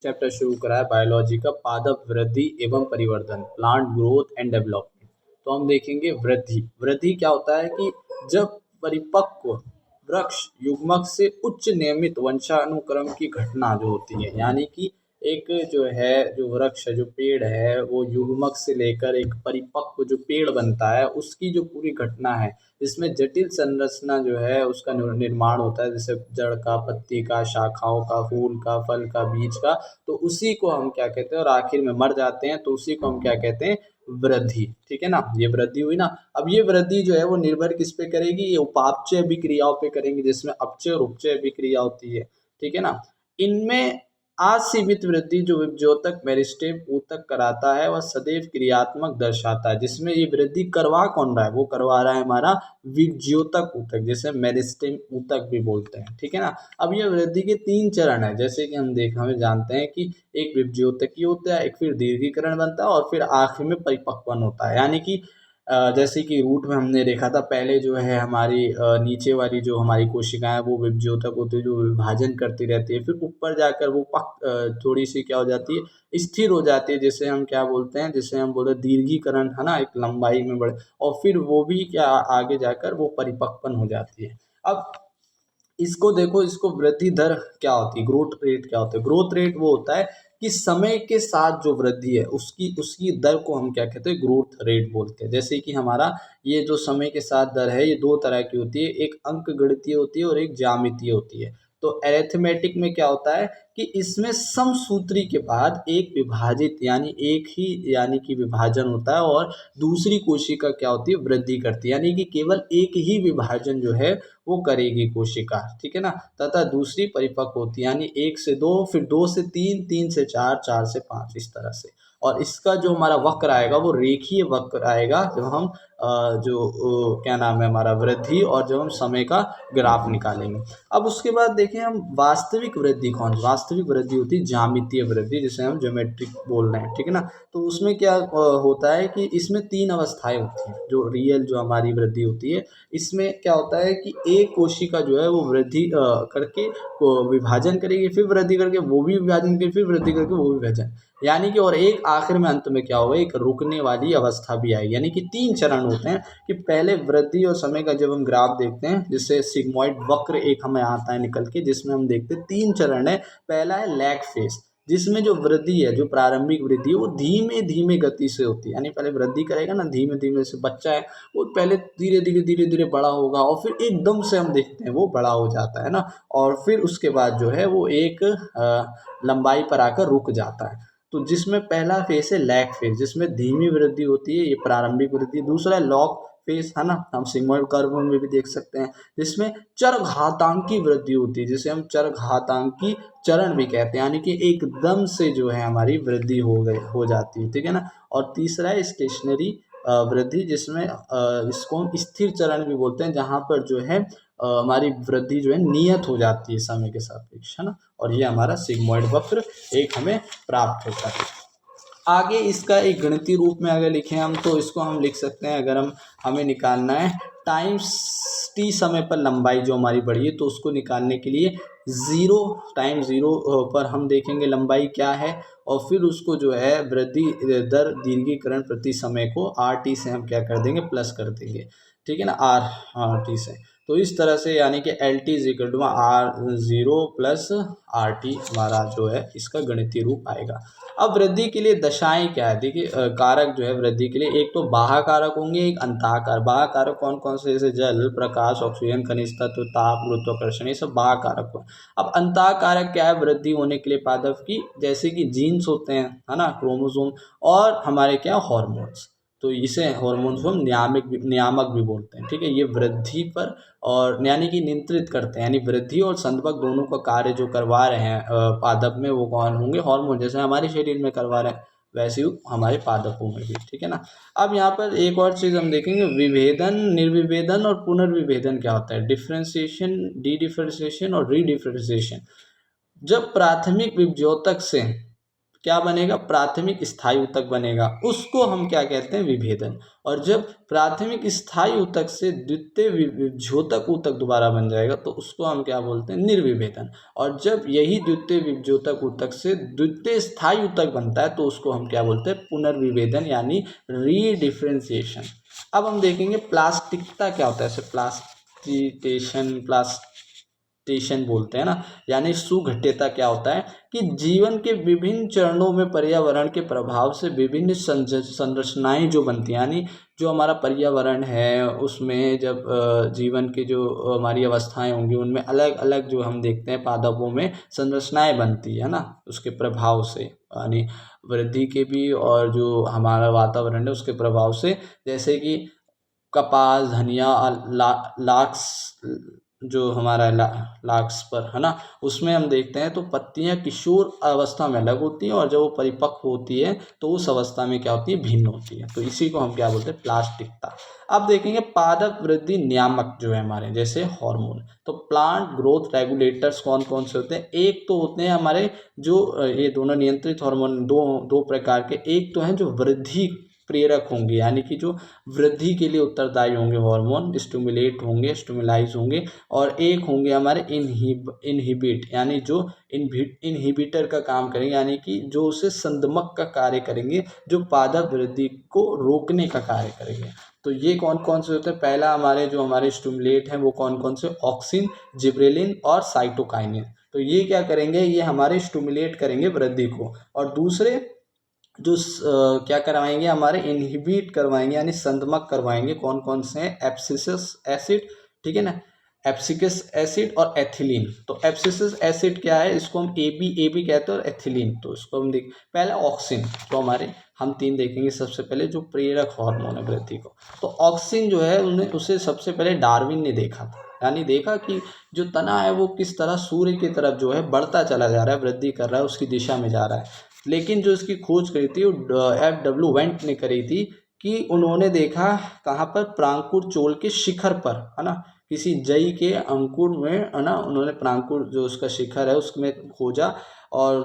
Chapter शुरू करा है बायोलॉजी का, पादप वृद्धि एवं परिवर्धन, प्लांट ग्रोथ एंड डेवलपमेंट। तो हम देखेंगे वृद्धि। वृद्धि क्या होता है कि जब परिपक्व वृक्ष युग्मक से उच्च नियमित वंशानुक्रम की घटना जो होती है, यानी कि एक जो है जो वृक्ष है, जो पेड़ है, वो युग्मक से लेकर एक परिपक्व जो पेड़ बनता है उसकी जो पूरी घटना है, इसमें जटिल संरचना जो है उसका निर्माण होता है, जैसे जड़ का, पत्ती का, शाखाओं का, फूल का, फल का, बीज का। तो उसी को हम क्या कहते हैं, और आखिर में मर जाते हैं तो उसी को हम क्या कहते हैं, वृद्धि। ठीक है ना, ये वृद्धि हुई ना। अब ये वृद्धि जो है वो निर्भर किस पे करेगी, ये उपापचय अभिक्रियाओं पे करेंगी, जिसमें अपचय और उपचय अभिक्रिया होती है। ठीक है ना। इनमें असीमित वृद्धि जो विभज्योतक मेरिस्टेम ऊतक कराता है वह सदैव क्रियात्मक दर्शाता है, जिसमें ये वृद्धि करवा कौन रहा है, वो करवा रहा है हमारा विभज्योतक ऊतक, जिसे मेरिस्टेम ऊतक भी बोलते हैं। ठीक है ना। अब ये वृद्धि के 3 चरण है, जैसे कि हमें जानते हैं कि एक विभज्योतकीय होता है, एक फिर दीर्घीकरण बनता है और फिर आखिर में परिपक्वन होता है। यानी कि जैसे कि रूट में हमने देखा था, पहले जो है हमारी नीचे वाली जो हमारी कोशिकाएं हैं, वो विभज्योतक होती है, जो विभाजन करती रहती है, फिर ऊपर जाकर वो थोड़ी सी क्या हो जाती है, स्थिर हो जाती है, जिसे हम क्या बोलते हैं, जिसे हम बोलते हैं दीर्घीकरण, है ना, एक लंबाई में बढ़े, और फिर वो भी क्या आगे जाकर वो परिपक्वन हो जाती है। अब इसको देखो, इसको वृद्धि दर क्या होती है, ग्रोथ रेट क्या होता है। ग्रोथ रेट वो होता है कि समय के साथ जो वृद्धि है उसकी उसकी दर को हम क्या कहते हैं, ग्रोथ रेट बोलते हैं। जैसे कि हमारा ये जो समय के साथ दर है, ये 2 तरह की होती है, एक अंकगणितीय होती है और एक ज्यामितीय होती है। तो अरिथमेटिक में क्या होता है कि इसमें समसूत्री के बाद एक विभाजित यानी एक ही यानी कि विभाजन होता है, और दूसरी कोशिका क्या होती है, वृद्धि करती है, यानी कि केवल एक ही विभाजन जो है वो करेगी कोशिका। ठीक है ना। तथा दूसरी परिपक्व होती है, यानी 1 से 2, फिर 2 से 3, 3 से 4, 4 से 5, इस तरह से। और इसका जो हमारा वक्र आएगा वो रेखीय वक्र आएगा, जब हम क्या नाम है हमारा, वृद्धि, और जब हम समय का ग्राफ निकालेंगे। अब उसके बाद देखें हम वास्तविक वृद्धि कौन, वास्तविक वृद्धि होती है ज्यामितीय वृद्धि, जिसे हम ज्योमेट्रिक बोल रहे हैं। ठीक है ना। तो उसमें क्या होता है कि इसमें 3 अवस्थाएं होती हैं, जो रियल जो हमारी वृद्धि होती है। इसमें क्या होता है कि एक कोशिका जो है वो वृद्धि करके को विभाजन करेगी, फिर वृद्धि करके वो भी विभाजन करेगी, फिर वृद्धि करके वो भी विभाजन, यानी कि, और एक आखिर में अंत में क्या होगा, एक रुकने वाली अवस्था भी आएगी। यानी कि 3 चरण होते हैं कि पहले वृद्धि और समय का जब हम ग्राफ देखते हैं, जिससे सिग्मॉइड वक्र एक हमें आता है निकल के, जिसमें हम देखते हैं 3 चरण है। पहला है लैग फेज, जिसमें जो वृद्धि है, जो प्रारंभिक वृद्धि है, वो धीमे धीमे गति से होती है। यानी पहले वृद्धि करेगा ना धीमे धीमे से, बच्चा है वो पहले धीरे धीरे धीरे धीरे बड़ा होगा, और फिर एकदम से हम देखते हैं वो बड़ा हो जाता है ना, और फिर उसके बाद जो है वो एक लंबाई पर आकर रुक जाता है। तो जिसमें पहला फेज है लैग फेज, जिसमें धीमी वृद्धि होती है, ये प्रारंभिक वृद्धि। दूसरा है लॉग फेज, है ना, हम सिग्मोइड कर्व में भी देख सकते हैं, जिसमें चरघातांकी वृद्धि होती है, जिसे हम चरघातांकी चरण भी कहते हैं, यानी कि एकदम से जो है हमारी वृद्धि हो जाती है। ठीक है ना। और तीसरा है स्टेशनरी वृद्धि, जिसमें इसको हम स्थिर चरण भी बोलते हैं, जहाँ पर जो है हमारी वृद्धि जो है नियत हो जाती है समय के सापेक्ष, है ना। और ये हमारा सिग्मोइड वक्र एक हमें प्राप्त होता है। आगे इसका एक गणितीय रूप में अगर लिखें हम, तो इसको हम लिख सकते हैं, अगर हमें निकालना है टाइम्स टी समय पर लंबाई जो हमारी बढ़ी है, तो उसको निकालने के लिए 0 टाइम 0 पर हम देखेंगे लंबाई क्या है, और फिर उसको जो है वृद्धि दर दीर्घीकरण प्रति समय को आर टी से हम क्या कर देंगे, प्लस कर देंगे। ठीक है ना, आर टी से। तो इस तरह से, यानी कि L T is equal to R0 plus R T हमारा जो है इसका गणितीय रूप आएगा। अब वृद्धि के लिए दशाएं क्या है, देखिए कारक जो है वृद्धि के लिए, एक तो बाह्य कारक होंगे, एक अंतः कारक। बाह्य कारक कौन कौन से, जैसे जल, प्रकाश, ऑक्सीजन, खनिज तत्व, ताप, गुरुत्वाकर्षण, ये सब बाह्य कारक हो। अब अंतः कारक क्या है वृद्धि होने के लिए पादप की, जैसे कि जीन्स होते हैं, है ना, क्रोमोसोम, और हमारे क्या हॉर्मोन्स। तो इसे हॉर्मोन्स को हम नियामक भी बोलते हैं। ठीक है। ये वृद्धि पर और यानी कि नियंत्रित करते हैं, यानी वृद्धि और संदर्भक दोनों का कार्य जो करवा रहे हैं पादप में, वो कौन होंगे, हार्मोन, जैसे हमारे शरीर में करवा रहे हैं वैसे ही हमारे पादपों में भी। ठीक है ना। अब यहाँ पर एक और चीज़ हम देखेंगे, विभेदन, निर्विभेदन और पुनर्विभेदन क्या होता है, डिफ्रेंसिएशन, डी डिफ्रेंसिएशन और री डिफ्रेंसिएशन। जब प्राथमिक विभज्योतक से क्या बनेगा, प्राथमिक स्थायी ऊतक बनेगा, उसको हम क्या कहते हैं, विभेदन। और जब प्राथमिक स्थायी ऊतक से द्वितीय विभज्योतक ऊतक दोबारा बन जाएगा तो उसको हम क्या बोलते हैं, निर्विभेदन। और जब यही द्वितीय विभज्योतक ऊतक से द्वितीय स्थायी ऊतक बनता है तो उसको हम क्या बोलते हैं, पुनर्विभेदन यानी रीडिफरेंशिएशन। अब हम देखेंगे प्लास्टिकता क्या होता है, जैसे प्लास्टेशन बोलते हैं ना, यानी सुघट्यता क्या होता है कि जीवन के विभिन्न चरणों में पर्यावरण के प्रभाव से विभिन्न संरचनाएं जो बनती हैं, यानी जो हमारा पर्यावरण है उसमें जब जीवन के जो हमारी अवस्थाएं होंगी उनमें अलग अलग जो हम देखते हैं पादपों में संरचनाएं बनती है ना, उसके प्रभाव से, यानी वृद्धि के भी और जो हमारा वातावरण है उसके प्रभाव से। जैसे कि कपास, धनिया, लाक्स, जो हमारा लाक्स पर है ना, उसमें हम देखते हैं तो पत्तियां किशोर अवस्था में अलग होती हैं और जब वो परिपक्व होती है तो उस अवस्था में क्या होती है, भिन्न होती है। तो इसी को हम क्या बोलते हैं, प्लास्टिकता। अब देखेंगे पादप वृद्धि नियामक जो है हमारे, जैसे हार्मोन। तो प्लांट ग्रोथ रेगुलेटर्स कौन कौन से होते हैं, एक तो होते हैं हमारे जो ये दोनों नियंत्रित हार्मोन, दो प्रकार के। एक तो हैं जो वृद्धि प्रेरक होंगे, यानी कि जो वृद्धि के लिए उत्तरदायी होंगे, हार्मोन स्टिमुलेट होंगे, स्टिमुलाइज होंगे। और एक होंगे हमारे इनहिबिट, यानी जो इनहिबिटर का काम करेंगे, यानी कि जो उसे संदमक का कार्य करेंगे, जो पादप वृद्धि को रोकने का कार्य करेंगे। तो ये कौन कौन से होते हैं, पहला जो हमारे स्टिमुलेट हैं वो कौन कौन से, ऑक्सिन, जिब्रेलिन और साइटोकाइनिन। तो ये क्या करेंगे, ये हमारे स्टिमुलेट करेंगे वृद्धि को। और दूसरे जो क्या करवाएंगे, हमारे इनहिबिट करवाएंगे यानी संदमक करवाएंगे, कौन कौन से हैं, एब्सिसिक एसिड, ठीक है ना, एब्सिसिक एसिड और एथिलीन। तो एब्सिसिक एसिड क्या है, इसको हम एबी कहते हैं, और एथिलीन तो इसको हम देख, पहले ऑक्सिन। तो हम तीन देखेंगे। सबसे पहले जो प्रेरक हार्मोन है वृद्धि को, तो ऑक्सिन जो है उसे सबसे पहले डार्विन ने देखा था, यानी देखा कि जो तना है वो किस तरह सूर्य की तरफ जो है बढ़ता चला जा रहा है, वृद्धि कर रहा है, उसकी दिशा में जा रहा है। लेकिन जो इसकी खोज करी थी वो F.W. वेंट ने करी थी, कि उन्होंने देखा कहाँ पर, प्रांकुर चोल के शिखर पर, है ना, किसी जई के अंकुर में, है ना, उन्होंने प्रांकुर जो उसका शिखर है उसमें खोजा। और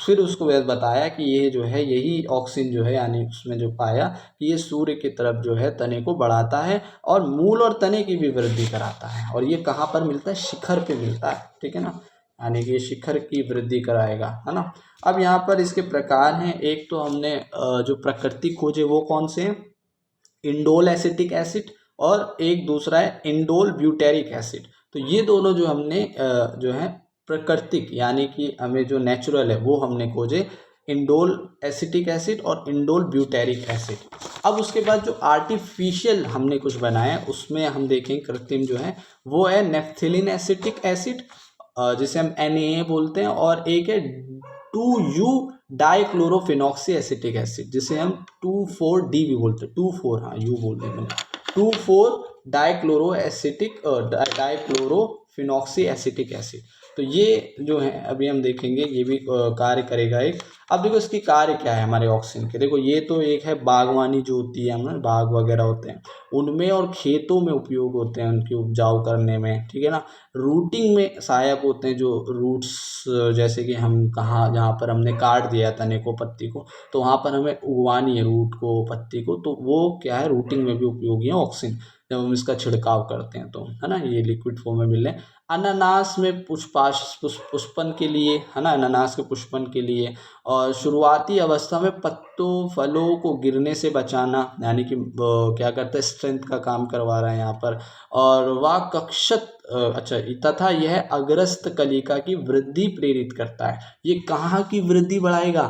फिर उसको वह बताया कि ये जो है यही ऑक्सिन जो है, यानी उसमें जो पाया कि ये सूर्य की तरफ जो है तने को बढ़ाता है और मूल और तने की भी वृद्धि कराता है। और ये कहाँ पर मिलता है, शिखर पे मिलता है, ठीक है ना, यानी कि ये शिखर की वृद्धि कराएगा, है ना। अब यहाँ पर इसके प्रकार हैं, एक तो हमने जो प्राकृतिक खोजे वो कौन से हैं, इंडोल एसिटिक एसिड, और एक दूसरा है इंडोल ब्यूटेरिक एसिड। तो ये दोनों जो हमने जो है प्राकृतिक, यानी कि हमें जो नेचुरल है वो हमने खोजे, इंडोल एसिटिक एसिड और इंडोल ब्यूटेरिक एसिड। अब उसके बाद जो आर्टिफिशियल हमने कुछ बनाया उसमें हम देखें कृत्रिम जो है वो है नेफ्थिलिन एसिटिक एसिड, जिसे हम NaA बोलते हैं, और एक है 2U डाइक्लोरोफिनॉक्सी एसिटिक एसिड, जिसे हम 2,4-D भी बोलते हैं, 2,4, हाँ यू बोल रहे मैंने, 2,4 डाइक्लोरोफिनॉक्सी एसिटिक एसिड। तो ये जो है अभी हम देखेंगे, ये भी कार्य करेगा एक। अब देखो इसकी कार्य क्या है हमारे ऑक्सीजन के, देखो ये तो एक है बागवानी जो होती है, हमारे बाग वगैरह होते हैं उनमें और खेतों में उपयोग होते हैं उनकी उपजाऊ करने में, ठीक है ना। रूटिंग में सहायक होते हैं, जो रूट्स, जैसे कि हम जहाँ पर हमने काट दिया तने को, पत्ती को, तो वहाँ पर हमें उगवानी है रूट को, पत्ती को, तो वो क्या है, रूटिंग में भी उपयोगी है ऑक्सीजन, जब हम इसका छिड़काव करते हैं तो, है ना, ये लिक्विड फॉर्म में मिल रहे हैं। अनानास में पुष्पन के लिए, है ना, अनानास के पुष्पन के लिए, और शुरुआती अवस्था में पत्तों फलों को गिरने से बचाना, यानी कि क्या करता है, स्ट्रेंथ का काम करवा रहा है यहाँ पर। और वह कक्षत अच्छा, तथा यह अग्रस्त कलिका की वृद्धि प्रेरित करता है। ये कहाँ की वृद्धि बढ़ाएगा,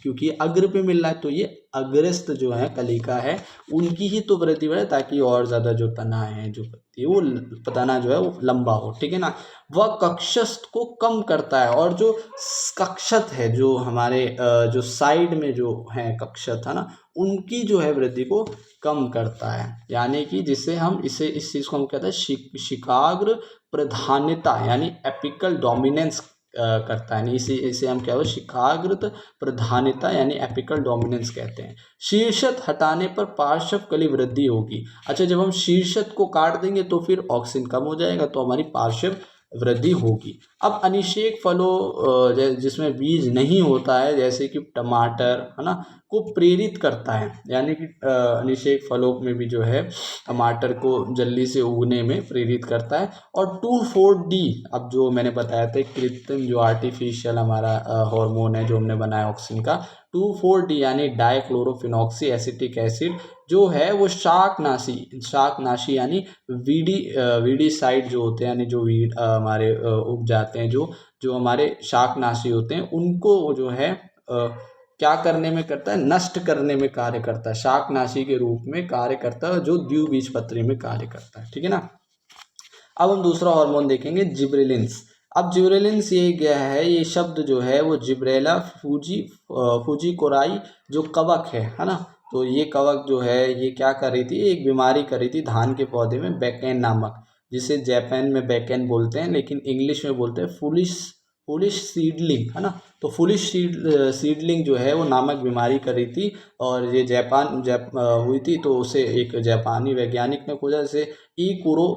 क्योंकि अग्र पे मिल रहा है, तो ये अग्रस्त जो है कलिका है उनकी ही तो वृद्धि बढ़े, ताकि और ज़्यादा जो तना है, जो पत्ती है, वो तना जो है वो लंबा हो, ठीक है ना। वह कक्षस्थ को कम करता है, और जो कक्षत है, जो हमारे जो साइड में जो है कक्षत, है ना, उनकी जो है वृद्धि को कम करता है, यानी कि जिससे हम इस चीज़ को हम कहते हैं शिकाग्र प्रधानता, यानी एपिकल डोमिनेंस करता है। इसे हम क्या, शिखाग्रत प्रधानता यानी एपिकल डोमिनेंस कहते हैं। शीर्षत हटाने पर पार्श्व कली वृद्धि होगी। अच्छा, जब हम शीर्षत को काट देंगे तो फिर ऑक्सीजन कम हो जाएगा, तो हमारी पार्श्व वृद्धि होगी। अब अनिषेक फलों जिसमें बीज नहीं होता है, जैसे कि टमाटर, है ना, को प्रेरित करता है, यानी कि अनिषेक फलों में भी जो है टमाटर को जल्दी से उगने में प्रेरित करता है। और 2,4-D, अब जो मैंने बताया था कृत्रिम जो आर्टिफिशियल हमारा हार्मोन है जो हमने बनाया ऑक्सीजन का, 2,4-D यानी डाइक्लोरोफिनॉक्सी एसिटिक एसिड जो है वो शाकनाशी यानी वीडीसाइड जो होते हैं, यानी जो वीड हमारे उग जाते हैं, जो जो हमारे शाकनाशी होते हैं, उनको जो है क्या करने में करता है, नष्ट करने में कार्य करता है, शाकनाशी के रूप में कार्य करता है, जो द्विबीजपत्री में कार्य करता है। ठीक है ना। अब हम दूसरा हार्मोन देखेंगे, जिब्रेलिन्स। अब जिब्रेलिन्स ये क्या है, ये शब्द जो है वो जिब्रेला फूजिकोराई जो कवक है ना, तो ये कवक जो है ये क्या कर रही थी, एक बीमारी कर रही थी धान के पौधे में, बैकेन नामक, जिसे जापान में बैकेन बोलते हैं, लेकिन इंग्लिश में बोलते हैं फुलिश फुलिश सीडलिंग, है ना। तो फुलिश सीडलिंग जो है वो नामक बीमारी कर रही थी, और ये हुई थी, तो उसे एक जापानी वैज्ञानिक ने खोजा, जैसे ई कुरो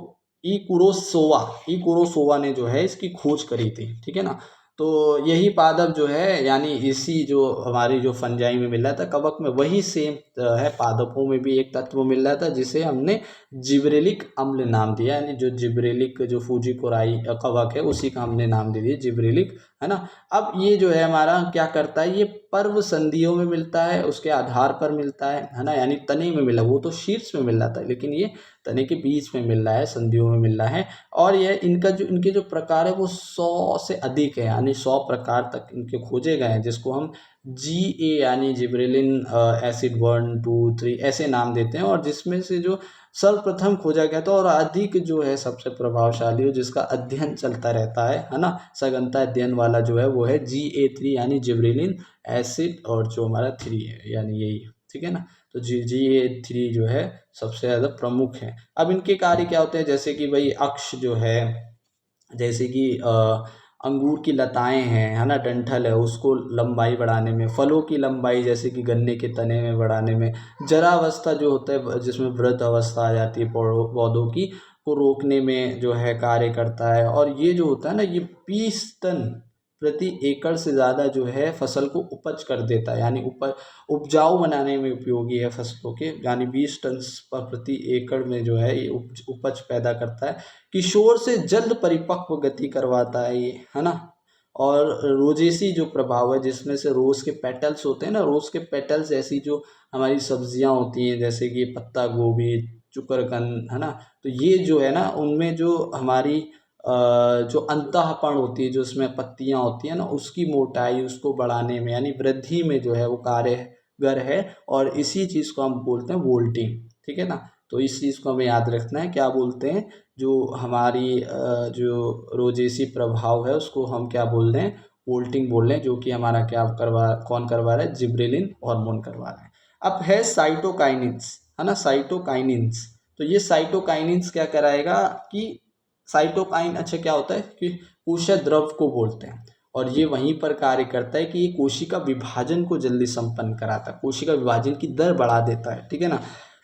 ई कुरोसोवा ने जो है इसकी खोज करी थी। ठीक है ना। तो यही पादप जो है, यानी इसी जो हमारी जो फंजाई में मिल रहा था, कवक में, वही सेम है, पादपों में भी एक तत्व मिल रहा था जिसे हमने जिब्रेलिक अम्ल नाम दिया, यानी जो जिब्रेलिक जो फूजिकोराई कवक है उसी का हमने नाम दे दिया जिब्रेलिक, है ना। अब ये जो है हमारा क्या करता है, ये पर्व संधियों में मिलता है, उसके आधार पर मिलता है ना, यानी तने में मिला, वो तो शीर्ष में मिल रहा था, लेकिन ये तने के बीच में मिल रहा है, संधियों में मिल रहा है। और यह इनके जो प्रकार है वो 100 से अधिक है, यानी 100 प्रकार तक इनके खोजे गए हैं, जिसको हम GA यानी जिब्रेलिन एसिड 1, 2, 3 ऐसे नाम देते हैं। और जिसमें से जो सर्वप्रथम खोजा गया था और अधिक जो है सबसे प्रभावशाली हो, जिसका अध्ययन चलता रहता है ना, सघनता अध्ययन वाला जो है वो है GA3 यानी जिब्रेलिन एसिड, और जो हमारा 3 है यानी यही। ठीक है ना। तो GA3 जो है सबसे ज़्यादा प्रमुख है। अब इनके कार्य क्या होते हैं, जैसे कि भाई अक्ष जो है, जैसे कि अंगूर की लताएं हैं, है ना, डंठल है, उसको लंबाई बढ़ाने में, फलों की लंबाई जैसे कि गन्ने के तने में बढ़ाने में, जरावस्था जो होता है जिसमें वृद्ध अवस्था आ जाती है पौधों की, को रोकने में जो है कार्य करता है। और ये जो होता है ना, ये 20 टन प्रति एकड़ से ज़्यादा जो है फसल को उपज कर देता है, यानी उपजाऊ बनाने में उपयोगी है फसलों के, यानी 20 टन पर प्रति एकड़ में जो है ये उपज पैदा करता है। किशोर से जल्द परिपक्व गति करवाता है ये, है ना। और रोजेसी जो प्रभाव है, जिसमें से रोज के पेटल्स होते हैं ना, रोज के पेटल्स ऐसी जो हमारी सब्जियां होती हैं, जैसे कि पत्ता गोभी, चुकरकंद, है ना, तो ये जो है ना, उनमें जो हमारी जो अंतःपर्ण होती है, जो उसमें पत्तियां होती हैं ना, उसकी मोटाई उसको बढ़ाने में, यानी वृद्धि में जो है वो कार्यगर है। और इसी चीज़ को हम बोलते हैं वोल्टिंग। ठीक है ना। तो इस चीज़ को हमें याद रखना है, क्या बोलते हैं, जो हमारी जो रोजेसी प्रभाव है उसको हम क्या बोल रहे हैं, वोल्टिंग बोल रहे हैं, जो कि हमारा कौन करवा रहा है, जिब्रेलिन हार्मोन करवा रहा है। अब है साइटोकाइनिन्स, है ना, साइटोकाइनिन्स। तो ये साइटोकाइनिन्स क्या कराएगा कि साइटोकाइन, अच्छा क्या होता है कि कोशिका द्रव को बोलते हैं, और ये वहीं पर कार्य करता है कि ये कोशिका विभाजन को जल्दी संपन्न कराता है, कोशिका विभाजन की दर बढ़ा देता है। ठीक है ना।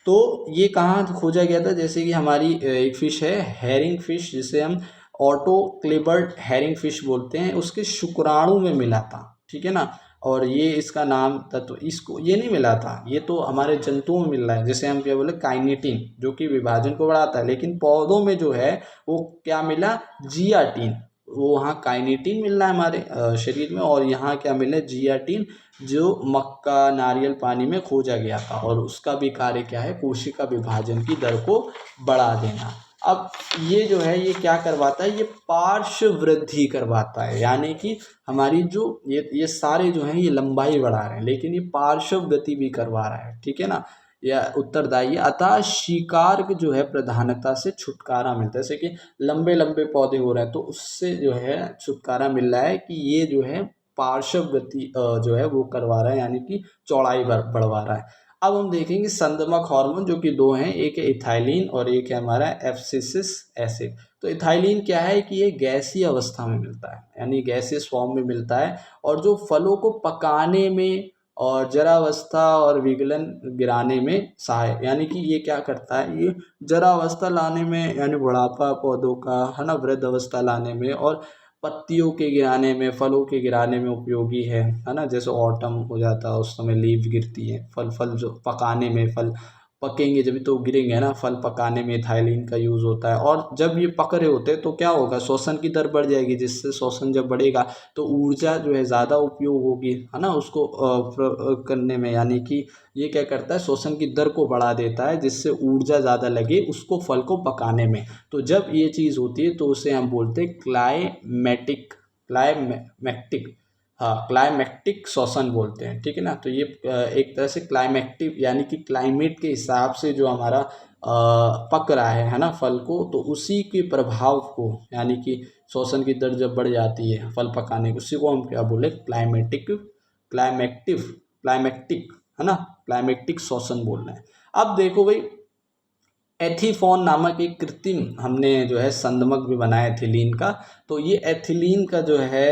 तो ये कहाँ खोजा गया था, जैसे कि हमारी एक फिश है हैरिंग फिश, जिसे हम ऑटोक्लेबर्ड हैरिंग फिश बोलते हैं, उसके शुक्राणु में मिला था। ठीक है ना। और ये इसका नाम तत्व इसको ये नहीं मिला था, ये तो हमारे जंतुओं में मिल रहा है, जैसे हम क्या बोले, काइनेटिन, जो कि विभाजन को बढ़ाता है, लेकिन पौधों में जो है वो क्या मिला, जियाटिन। वो वहाँ काइनेटिन मिल रहा है हमारे शरीर में, और यहाँ क्या मिला, जियाटिन, जो मक्का नारियल पानी में खोजा गया था, और उसका भी कार्य क्या है, कोशिका विभाजन की दर को बढ़ा देना। अब ये जो है ये क्या करवाता है, ये पार्श्व वृद्धि करवाता है, यानी कि हमारी जो ये सारे जो हैं ये लंबाई बढ़ा रहे हैं, लेकिन ये पार्श्व गति भी करवा रहा है। ठीक है ना। या उत्तरदायी, अतः शिकार जो है प्रधानता से छुटकारा मिलता है, जैसे कि लंबे लंबे पौधे हो रहे हैं, तो उससे जो है छुटकारा मिल रहा है कि ये जो है पार्श्व गति जो है वो करवा रहा है, यानी कि चौड़ाई बढ़वा रहा है। अब हम देखेंगे संदमक हार्मोन, जो कि दो हैं, एक है इथाइलिन और एक है हमारा एब्सिसिक एसिड। तो इथाइलिन क्या है कि ये गैसीय अवस्था में मिलता है, यानी गैसीय फॉर्म में मिलता है, और जो फलों को पकाने में और जरावस्था और विगलन गिराने में सहायक, यानी कि ये क्या करता है, ये जरावस्था लाने में यानी बुढ़ापा पौधों का, है ना, वृद्ध अवस्था लाने में, और पत्तियों के गिराने में, फलों के गिराने में उपयोगी है ना। जैसे ऑटम हो जाता है उस समय लीव गिरती है, फल फल जो पकाने में, फल पकेंगे जब तो गिरेंगे ना, फल पकाने में इथाइलिन का यूज़ होता है। और जब ये पक रहे होते हैं तो क्या होगा, श्वसन की दर बढ़ जाएगी, जिससे श्वसन जब बढ़ेगा तो ऊर्जा जो है ज़्यादा उपयोग होगी, है ना, उसको करने में, यानी कि ये क्या करता है, श्वसन की दर को बढ़ा देता है, जिससे ऊर्जा ज़्यादा लगे उसको फल को पकाने में। तो जब ये चीज़ होती है तो उसे हम बोलते हैं क्लाइमेटिक, क्लाइमेक्टिक, हाँ क्लाइमेक्टिक श्वसन बोलते हैं, ठीक है ना। तो ये एक तरह से क्लाइमेक्टिक यानी कि क्लाइमेट के हिसाब से जो हमारा पक रहा है ना, फल को, तो उसी के प्रभाव को, यानी कि श्वसन की दर जब बढ़ जाती है फल पकाने की, उसी को हम क्या बोले, क्लाइमेटिक, क्लाइमेक्टिव, क्लाइमेक्टिक, है ना, क्लाइमेक्टिक श्वसन बोल रहे हैं। अब देखो भाई, एथीफॉन नामक एक कृत्रिम हमने जो है संदमक भी बनाया एथिलीन का। तो ये एथिलीन का जो है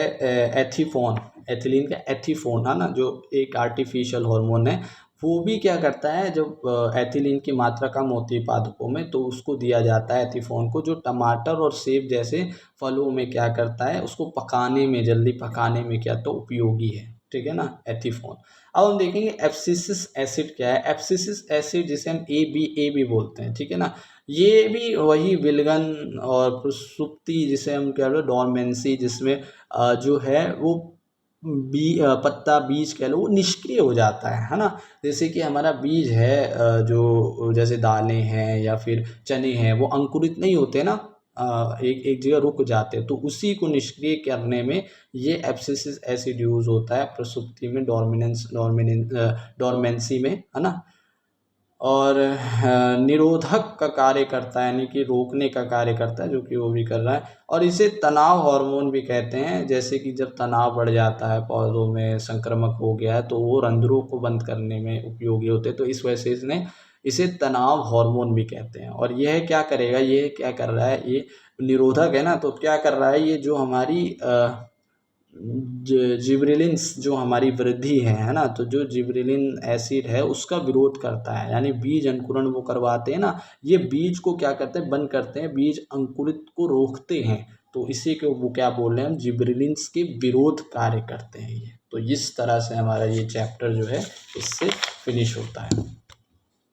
एथीफॉन, एथिलीन का एथीफॉन, है ना, जो एक आर्टिफिशियल हार्मोन है, वो भी क्या करता है, जब एथिलीन की मात्रा कम होती है पादपों में तो उसको दिया जाता है एथीफॉन को, जो टमाटर और सेब जैसे फलों में क्या करता है, उसको पकाने में, जल्दी पकाने में क्या तो उपयोगी है, ठीक है ना, एथीफॉन। अब हम देखेंगे एब्सिसिस एसिड क्या है। एब्सिसिस एसिड जिसे हम ए बी बोलते हैं, ठीक है ना, ये भी वही विलगन और प्रसुप्ति जिसे हम कह रहे हैं डोरमेंसी, जिसमें जो है वो पत्ता बीज कह लो वो निष्क्रिय हो जाता है ना। जैसे कि हमारा बीज है, जो जैसे दालें हैं या फिर चने हैं, वो अंकुरित नहीं होते ना, एक एक जगह रुक जाते हैं, तो उसी को निष्क्रिय करने में ये एब्सिसिक एसिड यूज होता है प्रसुप्ति में, डोरमेंसी में, है ना। और निरोधक का कार्य करता है, यानी कि रोकने का कार्य करता है, जो कि वो भी कर रहा है। और इसे तनाव हार्मोन भी कहते हैं, जैसे कि जब तनाव बढ़ जाता है पौधों में, संक्रामक हो गया है, तो वो रंध्रों को बंद करने में उपयोगी होते हैं, तो इस वजह से इसने इसे तनाव हार्मोन भी कहते हैं। और यह क्या करेगा, ये क्या कर रहा है, ये निरोधक है ना, तो क्या कर रहा है, ये जो हमारी जिब्रेलिन्स जो हमारी वृद्धि है ना, तो जो जिब्रेलिन एसिड है उसका विरोध करता है, यानी बीज अंकुरण वो करवाते हैं ना, ये बीज को क्या करते हैं, बंद करते हैं, बीज अंकुरित को रोकते हैं, तो इसी को वो क्या बोल रहे हैं हम, जिब्रेलिन्स के विरोध कार्य करते हैं ये। तो इस तरह से हमारा ये चैप्टर जो है इससे फिनिश होता है।